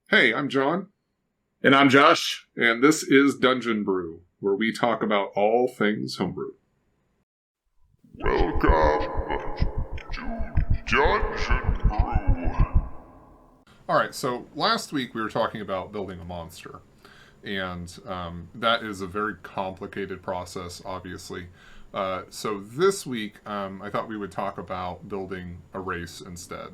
Hey, I'm John, And I'm Josh. and this is Dungeon Brew, where we talk about all things homebrew. Welcome to Dungeon Brew. Alright, so last week we were talking about building a monster, and that is a very complicated process, obviously. So this week, I thought we would talk about building a race instead,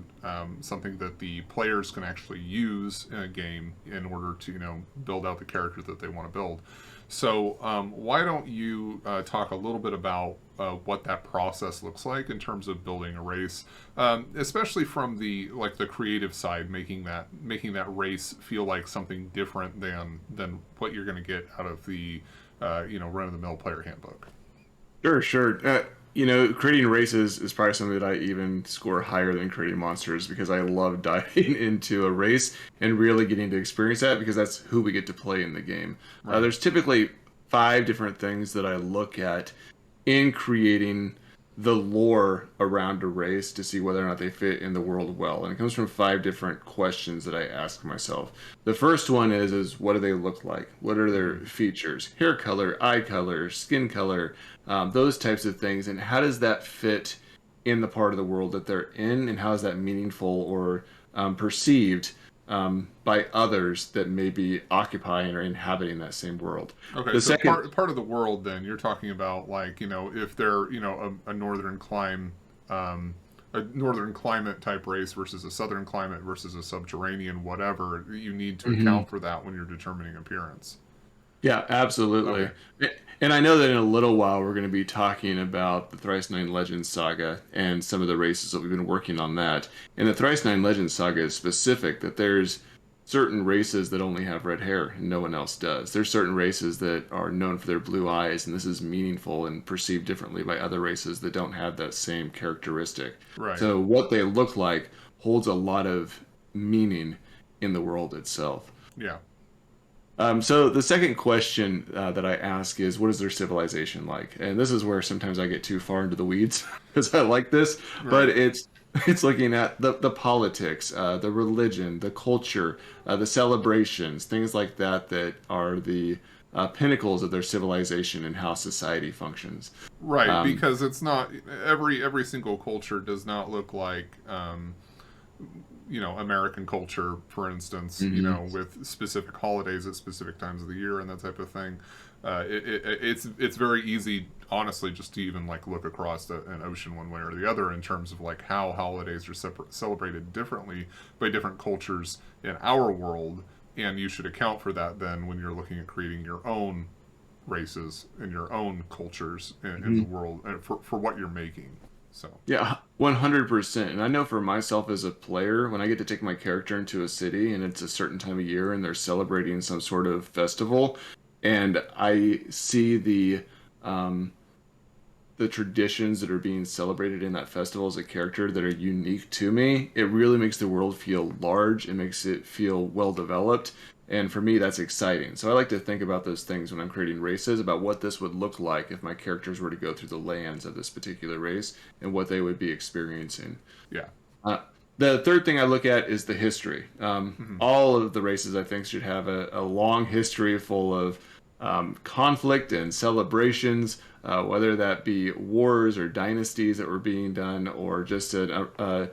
something that the players can actually use in a game in order to, build out the character that they want to build. So why don't you talk a little bit about what that process looks like in terms of building a race, especially from the creative side, making that race feel like something different than what you're going to get out of the run of the mill player handbook. Sure. Creating races is probably something that I even score higher than creating monsters because I love diving into a race and really getting to experience that because that's who we get to play in the game. Right. There's typically five different things that I look at in creating the lore around a race to see whether or not they fit in the world well. And it comes from five different questions that I ask myself. The first one is what do they look like? What are their features? Hair color, eye color, skin color, those types of things. And how does that fit in the part of the world that they're in? And how is that meaningful or perceived by others that may be occupying or inhabiting that same world? Okay, The so second part of the world, then you're talking about, like, if they're a northern a northern climate type race versus a southern climate versus a subterranean whatever, you need to Mhm. account for that when you're determining appearance. Yeah, absolutely. Okay. And I know that in a little while we're going to be talking about the Thrice Nine Legends saga and some of the races that we've been working on that. And the Thrice Nine Legends saga is specific that there's certain races that only have red hair and no one else does. There's certain races that are known for their blue eyes, and this is meaningful and perceived differently by other races that don't have that same characteristic. Right. So what they look like holds a lot of meaning in the world itself. Yeah. So the second question that I ask is, what is their civilization like? And this is where sometimes I get too far into the weeds because I like this, but Right. it's looking at the politics, the religion, the culture, the celebrations, things like that that are the pinnacles of their civilization and how society functions. Right. Um, Because it's not every single culture does not look like American culture, for instance, mhm. with specific holidays at specific times of the year and that type of thing. It's very easy, honestly, just to even like look across an ocean one way or the other in terms of like how holidays are celebrated differently by different cultures in our world, and you should account for that then when you're looking at creating your own races and your own cultures in the world for what you're making. So Yeah, 100%. And I know for myself as a player, when I get to take my character into a city and it's a certain time of year and they're celebrating some sort of festival, and I see um, the traditions that are being celebrated in that festival as a character that are unique to me, it really makes the world feel large. It makes it feel well developed. And for me, that's exciting. So I like to think about those things when I'm creating races, about what this would look like if my characters were to go through the lands of this particular race and what they would be experiencing. yeah. Uh, the third thing I look at is the history. Mhm. All of the races, I think, should have a long history full of conflict and celebrations, whether that be wars or dynasties that were being done, or just a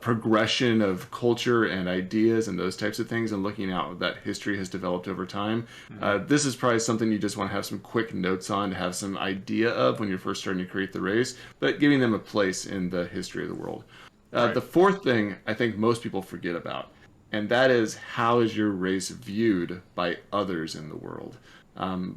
progression of culture and ideas and those types of things, and looking out that history has developed over time. Mhm. This is probably something you just want to have some quick notes on to have some idea of when you're first starting to create the race, but giving them a place in the history of the world. Right. The fourth thing I think most people forget about, and that is how is your race viewed by others in the world?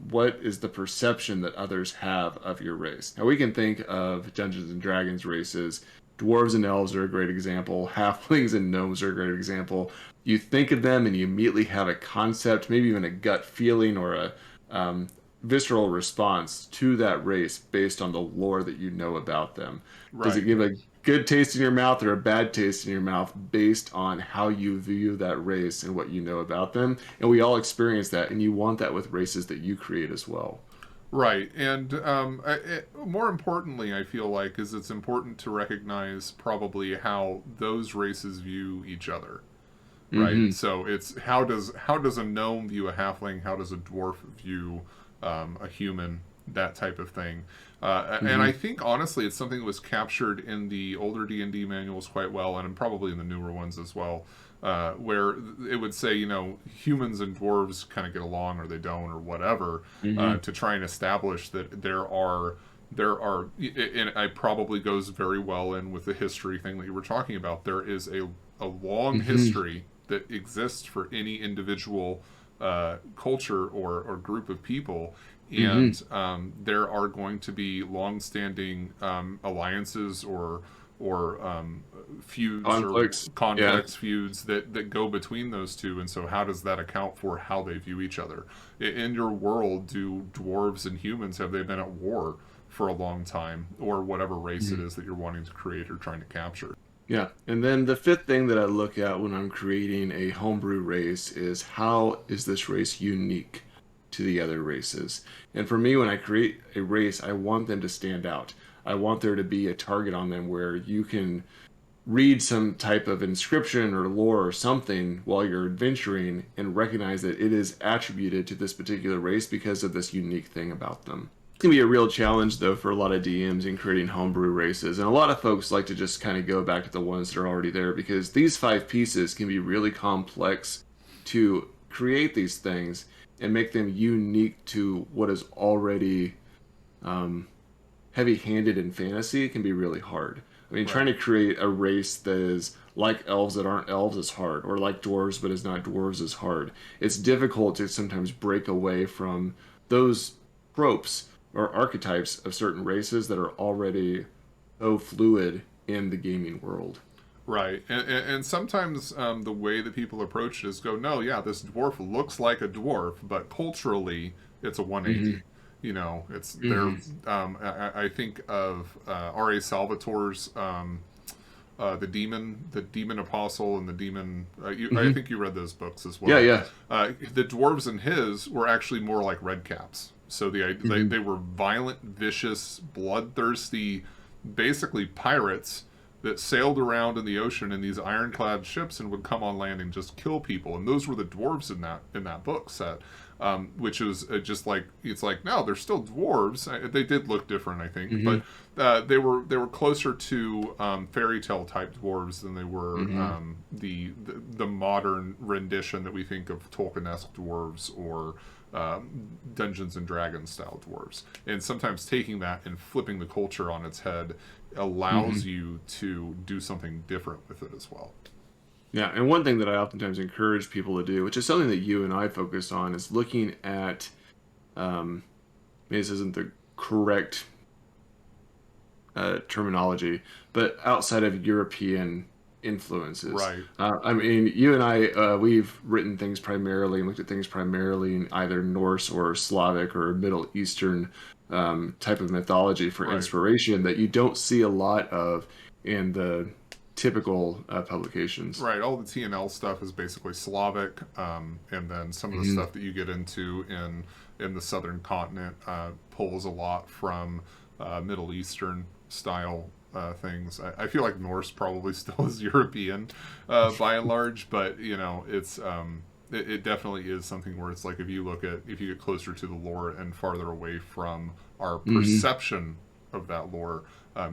What is the perception that others have of your race? Now, we can think of Dungeons and Dragons races. Dwarves and elves are a great example. Halflings and gnomes are a great example. You think of them and you immediately have a concept, maybe even a gut feeling or a um, visceral response to that race based on the lore that you know about them. Does it Right. give a good taste in your mouth or a bad taste in your mouth based on how you view that race and what you know about them? And we all experience that, and you want that with races that you create as well. Right. And more importantly, I feel like is it's important to recognize probably how those races view each other. right? Mm-hmm. So it's how does a gnome view a halfling? How does a dwarf view a human? That type of thing. And Mm-hmm. I think honestly, it's something that was captured in the older D&D manuals quite well, and probably in the newer ones as well. Where it would say, humans and dwarves kind of get along, or they don't, or whatever, Mm-hmm. to try and establish that there are, and it probably goes very well in with the history thing that you were talking about. There is a long Mm-hmm. history that exists for any individual culture or group of people, Mm-hmm. and there are going to be long-standing alliances or feuds or Conflicts. Yeah. conflicts, feuds that go between those two. And so, how does that account for how they view each other? In your world, do dwarves and humans, have they been at war for a long time, or whatever race it Mhm. is that you're wanting to create or trying to capture? Yeah. And then the fifth thing that I look at when I'm creating a homebrew race is how is this race unique to the other races? And for me, when I create a race, I want them to stand out. I want there to be a target on them where you can read some type of inscription or lore or something while you're adventuring and recognize that it is attributed to this particular race because of this unique thing about them. It can be a real challenge though for a lot of DMs in creating homebrew races, and a lot of folks like to just kind of go back to the ones that are already there because these five pieces can be really complex to create these things and make them unique to what is already um, heavy-handed in fantasy can be really hard. I mean, trying Right. to create a race that is like elves that aren't elves is hard, or like dwarves but is not dwarves is hard. It's difficult to sometimes break away from those tropes or archetypes of certain races that are already so fluid in the gaming world. Right, and sometimes the way that people approach it is go, no, yeah, this dwarf looks like a dwarf, but culturally it's a Mm-hmm. 180. It's there. Mm-hmm. I think of R.A. Salvatore's the demon apostle, and the demon. I Mm-hmm. think you read those books as Yeah, well. yeah. The dwarves in his were actually more like redcaps. So Mm-hmm. they were violent, vicious, bloodthirsty, basically pirates that sailed around in the ocean in these ironclad ships and would come on land and just kill people. And those were the dwarves in that book set, which was just like it's like no, they're still dwarves. They did look different, I think, Mm-hmm. but they were closer to fairy tale type dwarves than they were Mm-hmm. the modern rendition that we think of Tolkien-esque dwarves or Dungeons and Dragons style dwarves. And sometimes taking that and flipping the culture on its head Mm-hmm. allows you to do something different with it as well. Yeah, and one thing that I oftentimes encourage people to do, which is something that you and I focus on, is looking at maybe this isn't the correct terminology, but outside of European influences. Right. I mean, you and I, we've written things primarily and looked at things primarily in either Norse or Slavic or Middle Eastern type of mythology for Right. inspiration that you don't see a lot of in the typical publications. Right. All the TNL stuff is basically Slavic, and then some of the Hmm. stuff that you get into in the southern continent pulls a lot from Middle Eastern style things. I feel like Norse probably still is European by and large, but it definitely is something where it's like if you get closer to the lore and farther away from our Hmm. perception of that lore,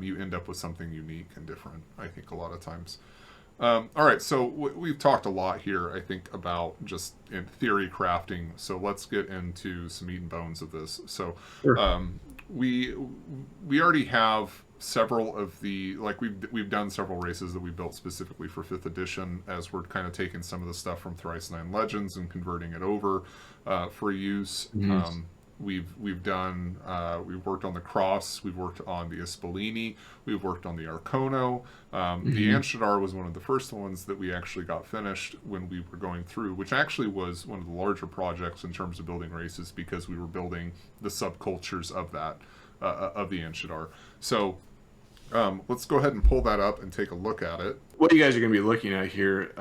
you end up with something unique and different. I think a lot of times. All right, so we've talked a lot here, I think, about just in theory crafting. So let's get into some meat and bones of this. So Sure. um, we we already have several of the like we've done several races that we built specifically for fifth edition, as we're kind of taking some of the stuff from Thrice Nine Legends and converting it over for use. Hmm. We've worked on the Cross, we've worked on the Espelini, we've worked on the Arcono. The Hmm. Anshadar was one of the first ones that we actually got finished when we were going through, which actually was one of the larger projects in terms of building races because we were building the subcultures of that of the Anshadar. So let's go ahead and pull that up and take a look at it. What you guys are going to be looking at here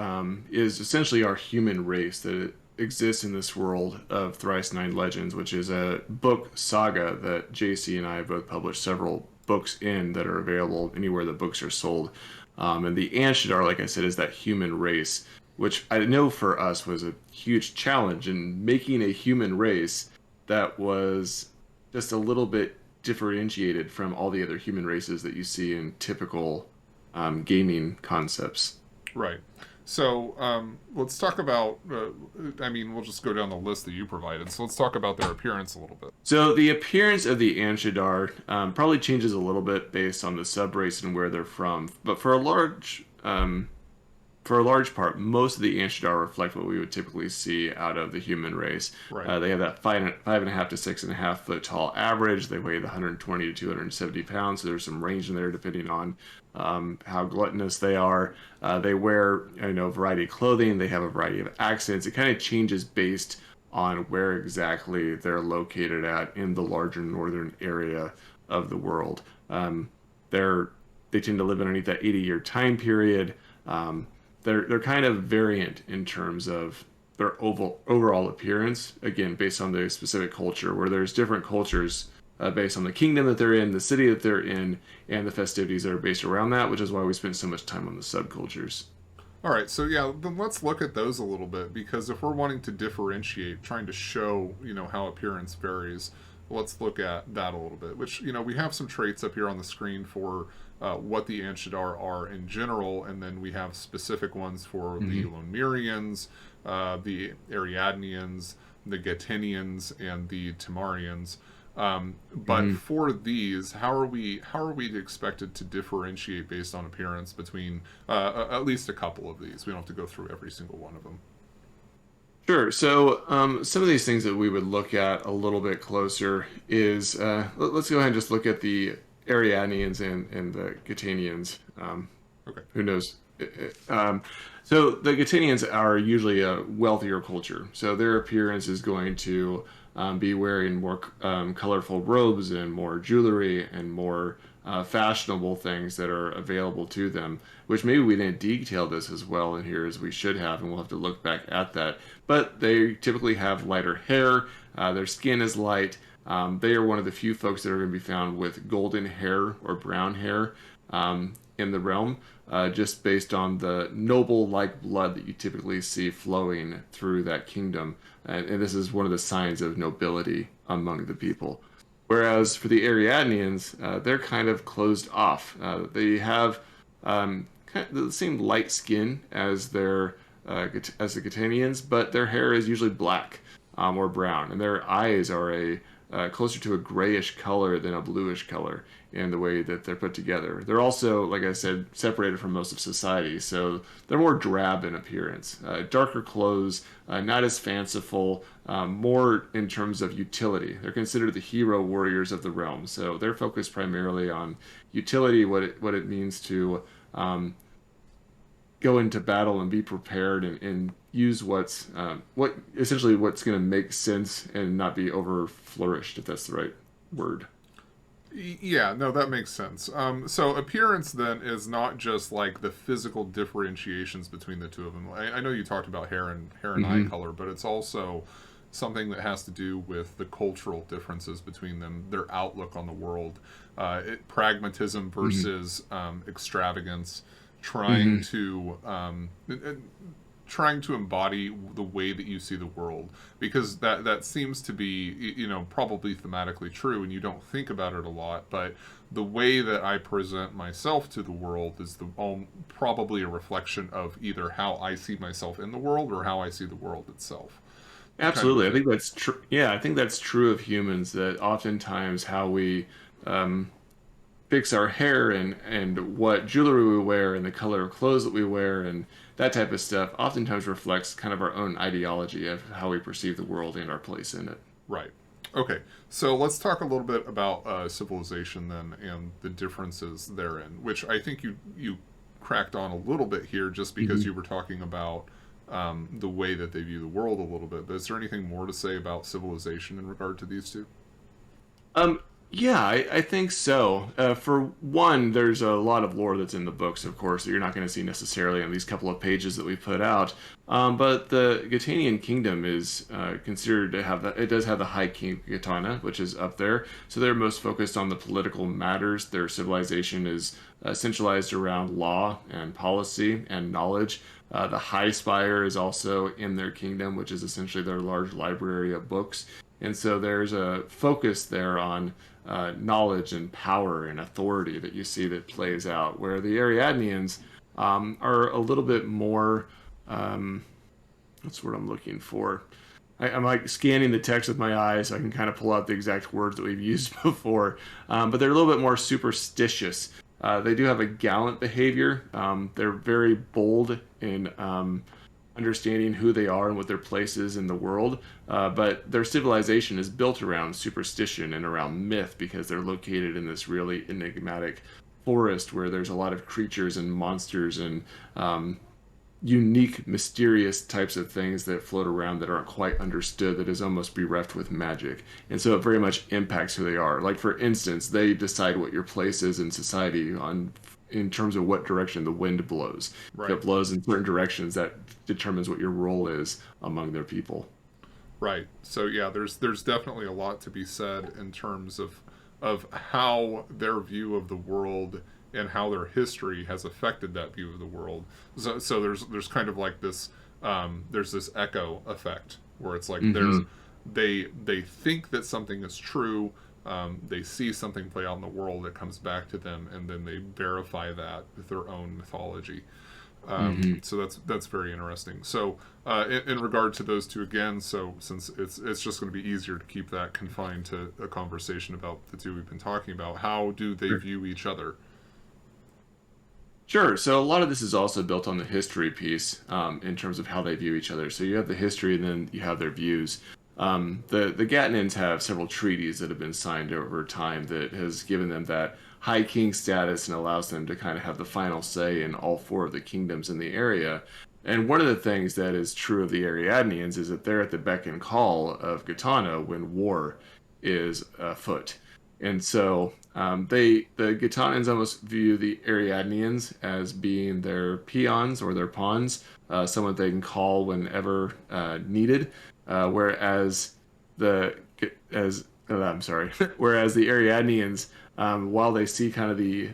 is essentially our human race that exists in this world of Thrice Nine Legends, which is a book saga that JC and I have both published several books in that are available anywhere that books are sold. And the Anshadar, like I said, is that human race. which I know for us was a huge challenge in making a human race that was just a little bit differentiated from all the other human races that you see in typical gaming concepts. Right. So let's talk about. I mean, we'll just go down the list that you provided. So let's talk about their appearance a little bit. So the appearance of the Anshadar probably changes a little bit based on the subrace and where they're from, but for a large part, most of the Anshadar reflect what we would typically see out of the human race. Right. They have that 5.5 to 6.5 foot tall average. They weigh 120 to 270 pounds. So there's some range in there depending on how gluttonous they are. They wear a variety of clothing. They have a variety of accents. It kind of changes based on where exactly they're located at in the larger northern area of the world. They tend to live underneath that 80-year time period. They're kind of variant in terms of their overall appearance, again, based on the specific culture, where there's different cultures based on the kingdom that they're in, the city that they're in, and the festivities that are based around that, which is why we spend so much time on the subcultures. All right, so yeah, then let's look at those a little bit because if we're wanting to differentiate, trying to show, how appearance varies, let's look at that a little bit. Which, we have some traits up here on the screen for what the Anshadar are in general, and then we have specific ones for the Lonmirians, the Ariadnians, the Gatinians, and the Temarians. But for these, how are we expected to differentiate based on appearance between at least a couple of these? We don't have to go through every single one of them. Sure. So some of these things that we would look at a little bit closer is let's go ahead and just look at the Ariadnians and the Gatanians. Okay. Who knows? So the Gatanians are usually a wealthier culture. So their appearance is going to be wearing more colorful robes and more jewelry and more fashionable things that are available to them, which maybe we didn't detail this as well in here as we should have, and we'll have to look back at that. But they typically have lighter hair, their skin is light. They are one of the few folks that are going to be found with golden hair or brown hair in the realm, just based on the noble-like blood that you typically see flowing through that kingdom. And this is one of the signs of nobility among the people. Whereas for the Ariadnians, they're kind of closed off. They have kind of the same light skin as as the Gatanians, but their hair is usually black or brown, and their eyes are closer to a grayish color than a bluish color in the way that they're put together. They're also, like I said, separated from most of society, so they're more drab in appearance. Darker clothes, not as fanciful, more in terms of utility. They're considered the hero warriors of the realm, so they're focused primarily on utility, what it means to go into battle and be prepared and use what's going to make sense and not be over flourished, if that's the right word. Yeah, no, that makes sense. So appearance then is not just like the physical differentiations between the two of them. I know you talked about hair and eye color, but it's also something that has to do with the cultural differences between them, their outlook on the world, pragmatism versus extravagance, trying to embody the way that you see the world, because that seems to be probably thematically true, and you don't think about it a lot, but the way that I present myself to the world is probably a reflection of either how I see myself in the world or how I see the world itself. Absolutely. I think that's true. Yeah, I think that's true of humans, that oftentimes how we fix our hair and what jewelry we wear and the color of clothes that we wear and that type of stuff oftentimes reflects kind of our own ideology of how we perceive the world and our place in it. Right. Okay. So let's talk a little bit about civilization then and the differences therein, which I think you cracked on a little bit here just because you were talking about the way that they view the world a little bit. But is there anything more to say about civilization in regard to these two? Yeah, I think so. For one, there's a lot of lore that's in the books, of course, that you're not going to see necessarily in these couple of pages that we put out. But the Gatanian kingdom is considered to have it does have the High King Gatana, which is up there. So they're most focused on the political matters. Their civilization is centralized around law and policy and knowledge. The High Spire is also in their kingdom, which is essentially their large library of books. And so there's a focus there on knowledge and power and authority that you see that plays out, where the Ariadneans are a little bit more, what's the word I'm looking for? I'm like scanning the text with my eyes so I can kind of pull out the exact words that we've used before. But they're a little bit more superstitious. They do have a gallant behavior. They're very bold in understanding who they are and what their place is in the world. But their civilization is built around superstition and around myth because they're located in this really enigmatic forest where there's a lot of creatures and monsters and unique, mysterious types of things that float around that aren't quite understood, that is almost bereft with magic. And so it very much impacts who they are. Like, for instance, they decide what your place is in society in terms of what direction the wind blows. Right. If it blows in certain directions, that determines what your role is among their people. Right. So yeah, there's definitely a lot to be said in terms of how their view of the world and how their history has affected that view of the world. So there's kind of like this there's this echo effect where it's like they think that something is true. They see something play out in the world that comes back to them, and then they verify that with their own mythology. So that's very interesting. So in regard to those two again, so since it's just going to be easier to keep that confined to a conversation about the two we've been talking about, how do they view each other? Sure. So a lot of this is also built on the history piece in terms of how they view each other. So you have the history, and then you have their views. The Gatnins have several treaties that have been signed over time that has given them that high king status and allows them to kind of have the final say in all four of the kingdoms in the area. And one of the things that is true of the Ariadnians is that they're at the beck and call of Gitana when war is afoot. And so the Gitanans almost view the Ariadnians as being their peons or their pawns, someone they can call whenever needed. Whereas whereas the Ariadnians, while they see kind of the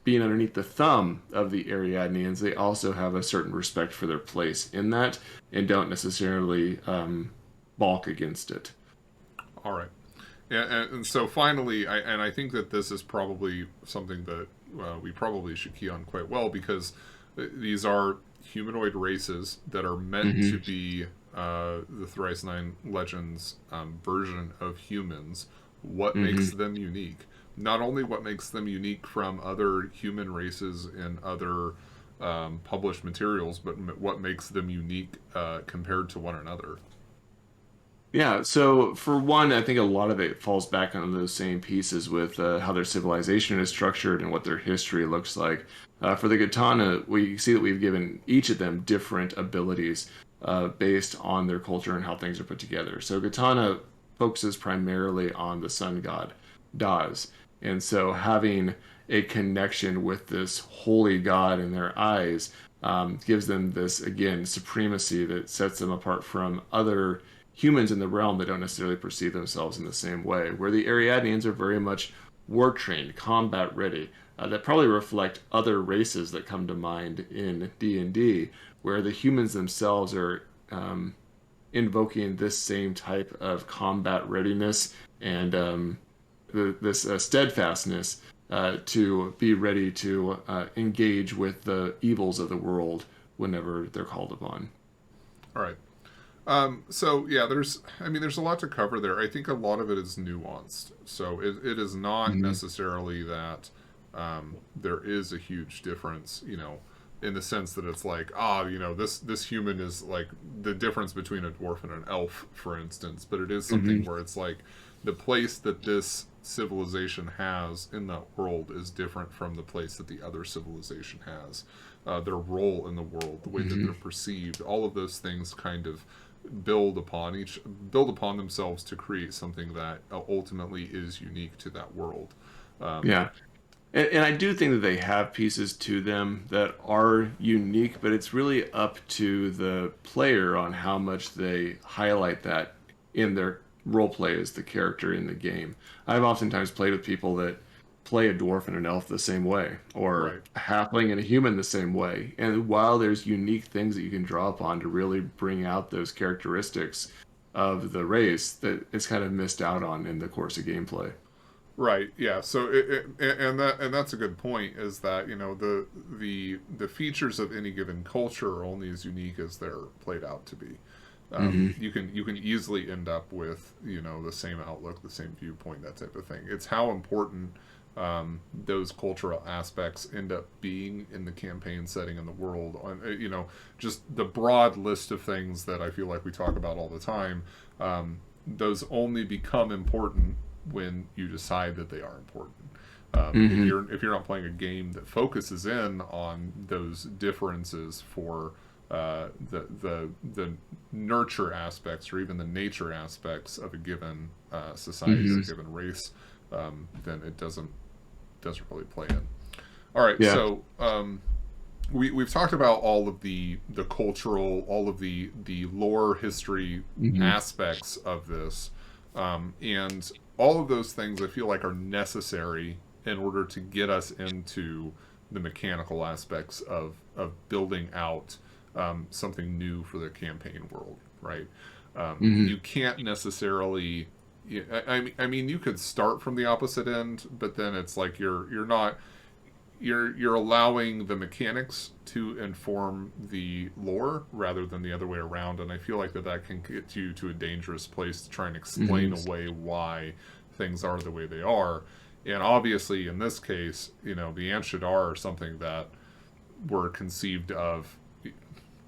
being underneath the thumb of the Ariadnians, they also have a certain respect for their place in that and don't necessarily balk against it. All right. And so finally, I think that this is probably something that we probably should key on quite well, because these are humanoid races that are meant to be the Thrice Nine Legends version of humans. What makes them unique? Not only what makes them unique from other human races in other published materials, but what makes them unique compared to one another. Yeah, so for one, I think a lot of it falls back on those same pieces with how their civilization is structured and what their history looks like. For the Gitana, we see that we've given each of them different abilities based on their culture and how things are put together. So Gitana focuses primarily on the sun god, Daz. And so having a connection with this holy god in their eyes gives them this, again, supremacy that sets them apart from other humans in the realm that don't necessarily perceive themselves in the same way, where the Ariadnians are very much war trained, combat ready, that probably reflect other races that come to mind in D&D, where the humans themselves are invoking this same type of combat readiness and this steadfastness to be ready to engage with the evils of the world whenever they're called upon. All right. So yeah, there's a lot to cover there. I think a lot of it is nuanced. So it is not necessarily that there is a huge difference, in the sense that it's like, this human is like the difference between a dwarf and an elf, for instance. But it is something where it's like the place that this civilization has in that world is different from the place that the other civilization has. Their role in the world, the way that they're perceived, all of those things kind of build upon themselves to create something that ultimately is unique to that world. Yeah. And I do think that they have pieces to them that are unique, but it's really up to the player on how much they highlight that in their role play as the character in the game. I've oftentimes played with people that play a dwarf and an elf the same way, or Right. a halfling and a human the same way. And while there's unique things that you can draw upon to really bring out those characteristics of the race, that it's kind of missed out on in the course of gameplay. Right. Yeah. So and that's a good point. Is that the features of any given culture are only as unique as they're played out to be. Hmm. You can easily end up with the same outlook, the same viewpoint, that type of thing. It's how important those cultural aspects end up being in the campaign setting in the world. On just the broad list of things that I feel like we talk about all the time. Those only become important when you decide that they are important. Hmm. If you're not playing a game that focuses in on those differences for the nurture aspects or even the nature aspects of a given society or Hmm. a given race, then it doesn't really play in. All right, Yeah. so we've talked about all of the cultural, all of the lore history Hmm. aspects of this, and all of those things I feel like are necessary in order to get us into the mechanical aspects of building out something new for the campaign world, right? Hmm. You can't necessarily. I mean, you could start from the opposite end, but then it's like you're not you're allowing the mechanics to inform the lore rather than the other way around, and I feel like that can get you to a dangerous place to try and explain Hmm. away why things are the way they are. And obviously in this case, the Anshadar are something that were conceived of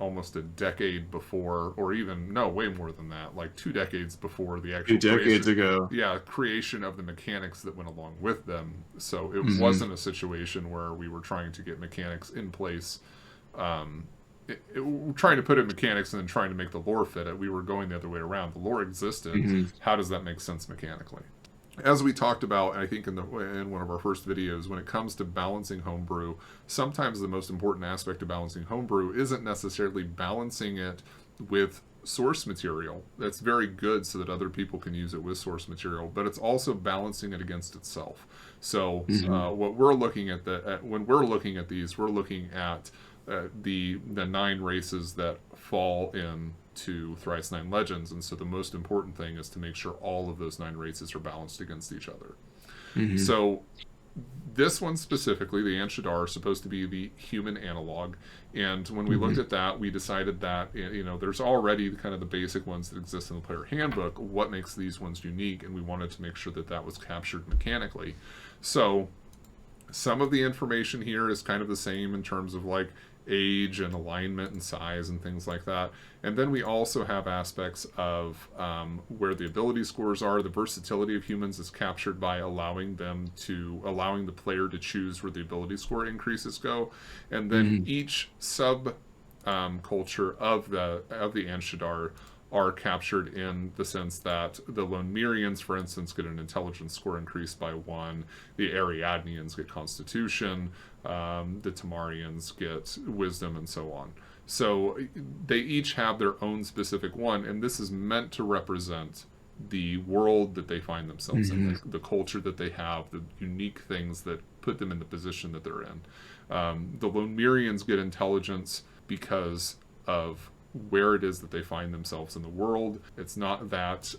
almost a decade before, or even no, way more than that, like 2 decades before the Two actual decades creation. ago. Yeah, creation of the mechanics that went along with them. So it Hmm. wasn't a situation where we were trying to get mechanics in place, um, trying to put in mechanics and then trying to make the lore fit it. We were going the other way around. The lore existed. Hmm. How does that make sense mechanically? As we talked about, I think in one of our first videos, when it comes to balancing homebrew, sometimes the most important aspect of balancing homebrew isn't necessarily balancing it with source material. That's very good so that other people can use it with source material, but it's also balancing it against itself. So Hmm. what we're looking when we're looking at these, we're looking at the 9 races that fall into Thrice 9 Legends, and so the most important thing is to make sure all of those 9 races are balanced against each other. Hmm. So this one specifically, the Anshadar, is supposed to be the human analog. And when we looked Hmm. at that, we decided that there's already kind of the basic ones that exist in the player handbook. What makes these ones unique? And we wanted to make sure that that was captured mechanically. So some of the information here is kind of the same in terms of like age and alignment and size and things like that. And then we also have aspects of where the ability scores are. The versatility of humans is captured by allowing the player to choose where the ability score increases go. And then Hmm. each sub culture of the Anshadar are captured in the sense that the Lonmirians, for instance, get an intelligence score increased by 1. The Ariadnians get Constitution. The Tamarians get Wisdom, and so on. So they each have their own specific one, and this is meant to represent the world that they find themselves in, Hmm. the culture that they have, the unique things that put them in the position that they're in. The Lonmirians get intelligence because of where it is that they find themselves in the world. It's not that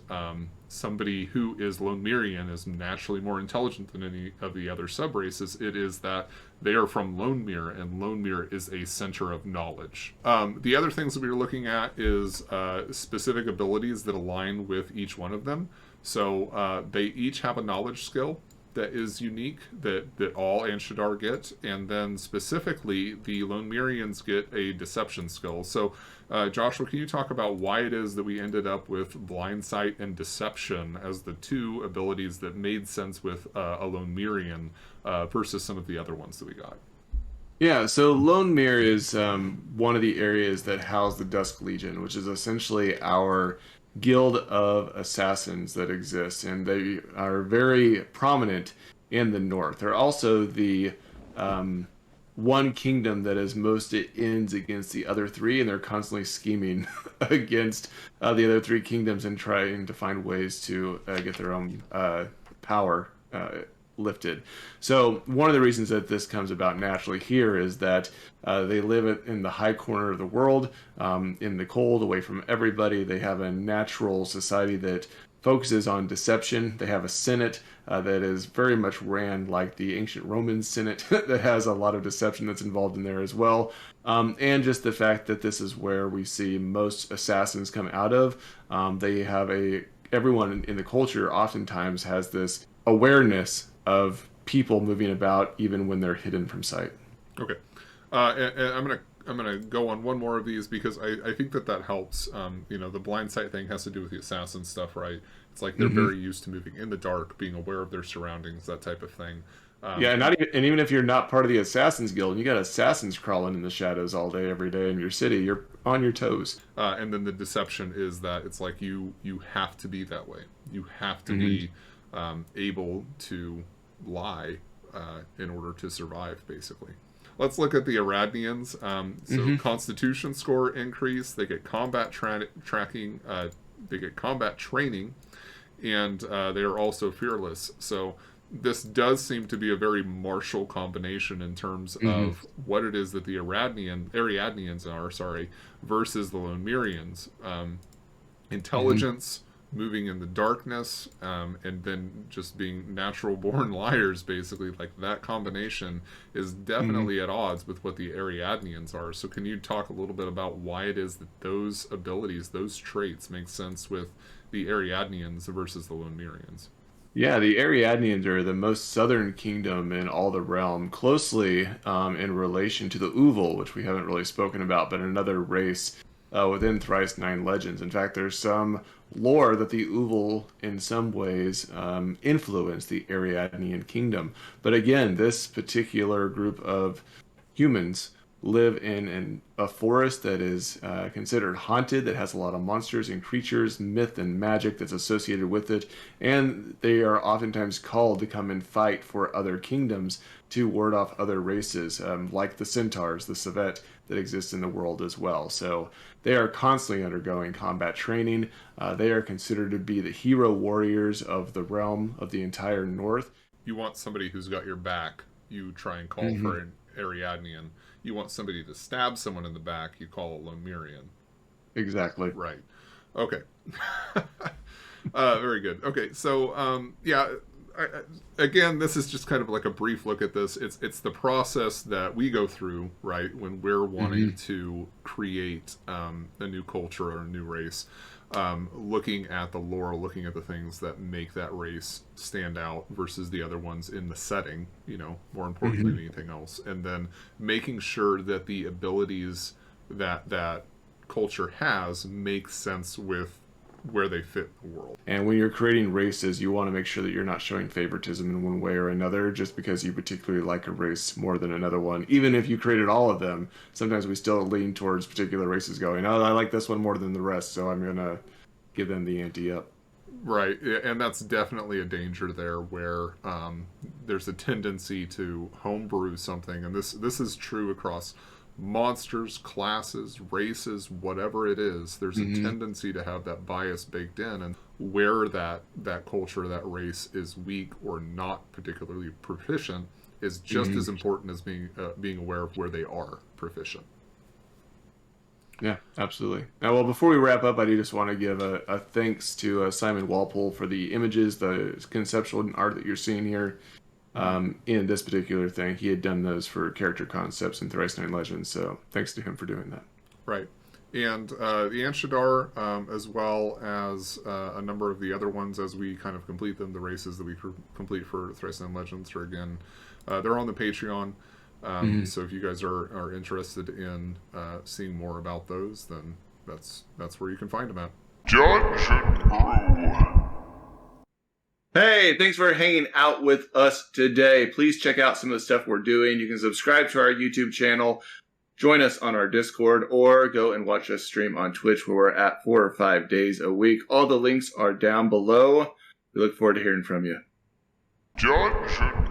somebody who is Lone Mirian is naturally more intelligent than any of the other subraces. It is that they are from Lone Mir, and Lone Mir is a center of knowledge. The other things that we were looking at is specific abilities that align with each one of them. So they each have a knowledge skill that is unique that all Anshadar get, and then specifically the Lone Mirians get a deception skill. So, Joshua, can you talk about why it is that we ended up with Blind Sight and Deception as the 2 abilities that made sense with a Lone Mirian versus some of the other ones that we got? Yeah, so Lone Mirror is one of the areas that house the Dusk Legion, which is essentially our guild of assassins that exists, and they are very prominent in the north. They're also the um, one kingdom that is most at ends against the other 3, and they're constantly scheming against the other 3 kingdoms and trying to find ways to get their own power lifted. So one of the reasons that this comes about naturally here is that they live in the high corner of the world, in the cold, away from everybody. They have a natural society that focuses on deception. They have a Senate that is very much ran like the ancient Roman Senate that has a lot of deception that's involved in there as well. And just the fact that this is where we see most assassins come out of. They have everyone in the culture oftentimes has this awareness of people moving about even when they're hidden from sight. Okay. And I'm gonna go on one more of these because I think that helps. The blind sight thing has to do with the assassin stuff, right? It's like they're very used to moving in the dark, being aware of their surroundings, that type of thing. Yeah, and even if you're not part of the Assassins Guild, and you got assassins crawling in the shadows all day, every day in your city, you're on your toes. And then the deception is that it's like you have to be that way. You have to be able to lie in order to survive, basically. Let's look at the Aradnians. Constitution score increase. They get combat tracking. They get combat training, and they are also fearless. So this does seem to be a very martial combination in terms of what it is that the Ariadnians are, versus the Lemurians. Intelligence, moving in the darkness, and then just being natural-born liars, basically. Like, that combination is definitely at odds with what the Ariadnians are. So can you talk a little bit about why it is that those abilities, those traits, make sense with the Ariadnians versus the Lemurians? Yeah, the Ariadnians are the most southern kingdom in all the realm, closely in relation to the Uval, which we haven't really spoken about, but another race within Thrice Nine Legends. In fact, there's some lore that the Uval, in some ways, influenced the Ariadnian kingdom. But again, this particular group of humans live in a forest that is considered haunted, that has a lot of monsters and creatures, myth and magic that's associated with it, and they are oftentimes called to come and fight for other kingdoms to ward off other races, like the centaurs, the Civet, that exist in the world as well. So they are constantly undergoing combat training. They are considered to be the hero warriors of the realm of the entire north. You want somebody who's got your back, you try and call for an Ariadnian. You want somebody to stab someone in the back, you call a Lemurian. Exactly. Right. Okay. Very good. Okay, so, again, this is just kind of like a brief look at this. It's the process that we go through, right, when we're wanting to create a new culture or a new race. Looking at the lore, looking at the things that make that race stand out versus the other ones in the setting, more important than anything else. And then making sure that the abilities that culture has make sense with where they fit in the world. And when you're creating races, you want to make sure that you're not showing favoritism in one way or another just because you particularly like a race more than another one. Even if you created all of them, sometimes we still lean towards particular races going, oh, I like this one more than the rest, so I'm going to give them the ante up. Right, and that's definitely a danger there where there's a tendency to homebrew something, and this is true across monsters, classes, races, whatever it is. There's a tendency to have that bias baked in, and where that culture, that race is weak or not particularly proficient is just as important as being aware of where they are proficient. Yeah, absolutely. Now, well, before we wrap up, I do just want to give a thanks to Simon Walpole for the images, the conceptual art that you're seeing here. In this particular thing, he had done those for character concepts in Thrice Nine Legends, so thanks to him for doing that. Right. And the Anshadar, as well as a number of the other ones as we kind of complete them, the races that we complete for Thrice Nine Legends are, again, they're on the Patreon. So if you guys are interested in seeing more about those, then that's where you can find them at. Dungeon Brew. Hey, thanks for hanging out with us today. Please check out some of the stuff we're doing. You can subscribe to our YouTube channel, join us on our Discord, or go and watch us stream on Twitch, where we're at 4 or 5 days a week. All the links are down below. We look forward to hearing from you. Dungeon